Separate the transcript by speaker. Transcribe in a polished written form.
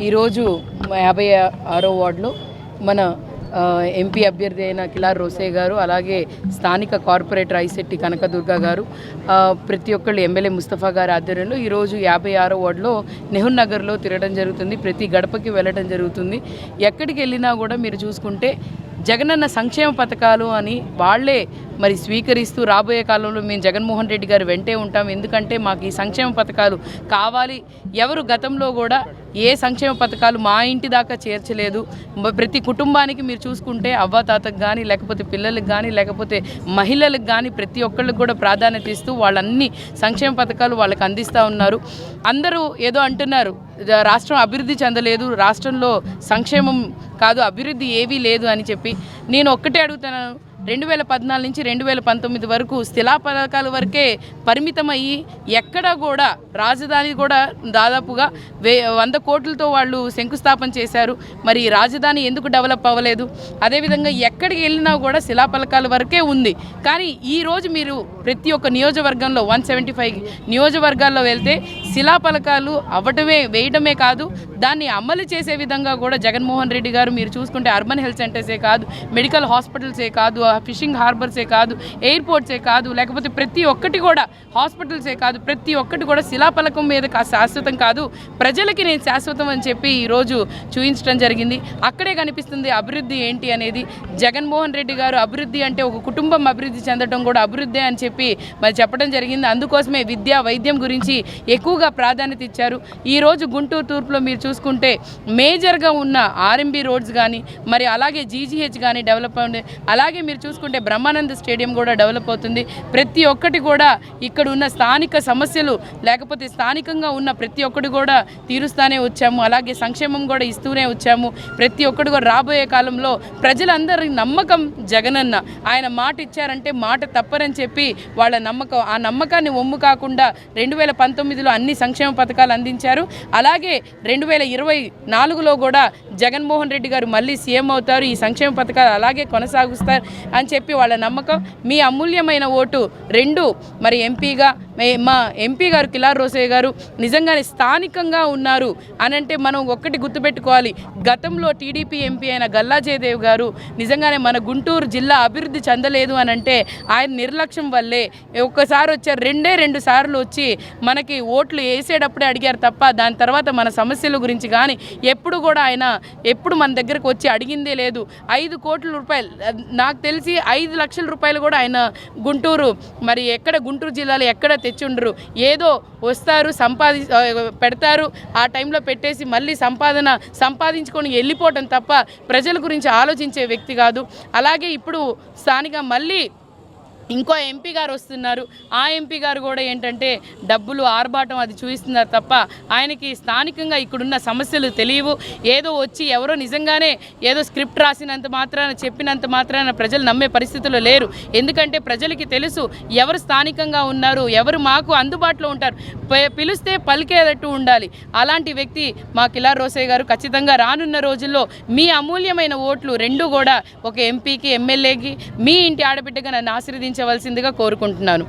Speaker 1: ఈరోజు 56వ వార్డులో మన ఎంపీ అభ్యర్థి అయిన కిలార్ రోసయ్య గారు, అలాగే స్థానిక కార్పొరేటర్ ఐశెట్టి కనకదుర్గ గారు, ప్రతి ఒక్కళ్ళు ఎమ్మెల్యే ముస్తఫా గారి ఆధ్వర్యంలో ఈరోజు 56వ వార్డులో నెహ్రూ నగర్లో తిరగడం జరుగుతుంది. ప్రతి గడపకి వెళ్ళడం జరుగుతుంది. ఎక్కడికి వెళ్ళినా కూడా మీరు చూసుకుంటే జగనన్న సంక్షేమ పథకాలు అని వాళ్ళే మరి స్వీకరిస్తూ రాబోయే కాలంలో మేము జగన్మోహన్ రెడ్డి గారు వెంటే ఉంటాం, ఎందుకంటే మాకు ఈ సంక్షేమ పథకాలు కావాలి. ఎవరు గతంలో కూడా ఏ సంక్షేమ పథకాలు మా ఇంటి దాకా చేర్చలేదు. ప్రతి కుటుంబానికి మీరు చూసుకుంటే అవ్వాతాతకు కానీ, లేకపోతే పిల్లలకు కానీ, లేకపోతే మహిళలకు కానీ ప్రతి ఒక్కళ్ళకి కూడా ప్రాధాన్యత ఇస్తూ వాళ్ళన్ని సంక్షేమ పథకాలు వాళ్ళకి అందిస్తూ ఉన్నారు. అందరూ ఏదో అంటున్నారు, రాష్ట్రం అభివృద్ధి చెందలేదు, రాష్ట్రంలో సంక్షేమం కాదు అభివృద్ధి ఏవీ లేదు అని చెప్పి. నేను ఒక్కటే అడుగుతున్నాను, 2014 నుంచి 2019 వరకు స్థిలా పథకాల వరకే పరిమితమయ్యి ఎక్కడా కూడా రాజధాని కూడా దాదాపుగా 100 కోట్లతో వాళ్ళు శంకుస్థాపన చేశారు. మరి రాజధాని ఎందుకు డెవలప్ అవ్వలేదు? అదేవిధంగా ఎక్కడికి వెళ్ళినా కూడా శిలాఫలకాల వరకే ఉంది. కానీ ఈరోజు మీరు ప్రతి ఒక్క నియోజకవర్గంలో 175 నియోజకవర్గాల్లో వెళ్తే శిలాఫలకాలు వేయడమే కాదు, దాన్ని అమలు చేసే విధంగా కూడా జగన్మోహన్ రెడ్డి గారు మీరు చూసుకుంటే అర్బన్ హెల్త్ సెంటర్సే కాదు, మెడికల్ హాస్పిటల్సే కాదు, ఫిషింగ్ హార్బర్సే కాదు, ఎయిర్పోర్ట్సే కాదు, లేకపోతే ప్రతి ఒక్కటి కూడా హాస్పిటల్సే కాదు, ప్రతి ఒక్కటి కూడా శిలాఫలకం మీద శాశ్వతం కాదు, ప్రజలకి నేను శాశ్వతం అని చెప్పి ఈరోజు చూపించడం జరిగింది. అక్కడే కనిపిస్తుంది అభివృద్ధి ఏంటి అనేది. జగన్మోహన్ రెడ్డి గారు అభివృద్ధి అంటే ఒక కుటుంబం అభివృద్ధి చెందడం కూడా అభివృద్ధి అని చెప్పి మరి చెప్పడం జరిగింది. అందుకోసమే విద్య వైద్యం గురించి ఎక్కువగా ప్రాధాన్యత ఇచ్చారు. ఈరోజు గుంటూరు తూర్పులో మీరు చూసుకుంటే మేజర్గా ఉన్న ఆర్ఎంబీ రోడ్స్ కానీ, మరి అలాగే జీజీహెచ్ కానీ డెవలప్ అవుతుంది. అలాగే మీరు చూసుకుంటే బ్రహ్మానంద స్టేడియం కూడా డెవలప్ అవుతుంది. ప్రతి ఒక్కటి కూడా ఇక్కడ ఉన్న స్థానిక సమస్యలు లేకపోతే స్థానికంగా ఉన్న ప్రతి ఒక్కటి కూడా తీరుస్తూనే వచ్చాము. అలాగే సంక్షేమం కూడా ఇస్తూనే వచ్చాము. ప్రతి ఒక్కటి కూడా రాబోయే కాలంలో ప్రజలందరి నమ్మకం జగనన్న. ఆయన మాట ఇచ్చారంటే మాట తప్పరని చెప్పి వాళ్ళ నమ్మకం. ఆ నమ్మకాన్ని ఒమ్ము కాకుండా 2019లో అన్ని సంక్షేమ పథకాలు అందించారు. అలాగే 2024లో కూడా జగన్మోహన్ రెడ్డి గారు మళ్ళీ సీఎం అవుతారు, ఈ సంక్షేమ పథకాలు అలాగే కొనసాగుస్తారు అని చెప్పి వాళ్ళ నమ్మకం. మీ అమూల్యమైన ఓటు 2 మరి ఎంపీగా మా ఎంపీ గారు కిలార్ రోసయ్య గారు నిజంగానే స్థానికంగా ఉన్నారు అని అంటే మనం ఒక్కటి గుర్తుపెట్టుకోవాలి. గతంలో టీడీపీ ఎంపీ అయిన గల్లా జయదేవ్ గారు నిజంగానే మన గుంటూరు జిల్లా అభివృద్ధి చెందలేదు అని అంటే ఆయన నిర్లక్ష్యం వల్లే. ఒక్కసారి వచ్చారు, 2 సార్లు వచ్చి మనకి ఓట్లు వేసేటప్పుడే అడిగారు తప్ప దాని తర్వాత మన సమస్యల గురించి కానీ ఎప్పుడు కూడా ఆయన మన దగ్గరకు వచ్చి అడిగిందే లేదు. 5 కోట్ల రూపాయలు, నాకు తెలిసి 5 లక్షల రూపాయలు కూడా ఆయన గుంటూరు మరి ఎక్కడ గుంటూరు జిల్లాలో ఎక్కడ తెచ్చుండరు. ఏదో వస్తారు, పెడతారు, ఆ టైంలో పెట్టేసి మళ్ళీ సంపాదించుకొని వెళ్ళిపోవటం తప్ప ప్రజల గురించి ఆలోచించే వ్యక్తి కాదు. అలాగే ఇప్పుడు స్థానిక మళ్ళీ ఇంకో ఎంపీ గారు వస్తున్నారు. ఆ ఎంపీ గారు కూడా ఏంటంటే డబ్బులు ఆర్భాటం అది చూపిస్తున్నారు తప్ప ఆయనకి స్థానికంగా ఇక్కడున్న సమస్యలు తెలియవు. ఏదో వచ్చి ఎవరో నిజంగానే ఏదో స్క్రిప్ట్ రాసినంత మాత్రాన చెప్పినంత మాత్రాన ప్రజలు నమ్మే పరిస్థితుల్లో లేరు. ఎందుకంటే ప్రజలకి తెలుసు ఎవరు స్థానికంగా ఉన్నారు, ఎవరు మాకు అందుబాటులో ఉంటారు. పిలిస్తే పలికేటట్టు ఉండాలి. అలాంటి వ్యక్తి మా కిలార్ రోసయ్య గారు. ఖచ్చితంగా రానున్న రోజుల్లో మీ అమూల్యమైన ఓట్లు 2 కూడా ఒక ఎంపీకి, ఎమ్మెల్యేకి, మీ ఇంటి ఆడబిడ్డగా నన్ను ఆశీర్వదించవలసిందిగా కోరుకుంటున్నాను.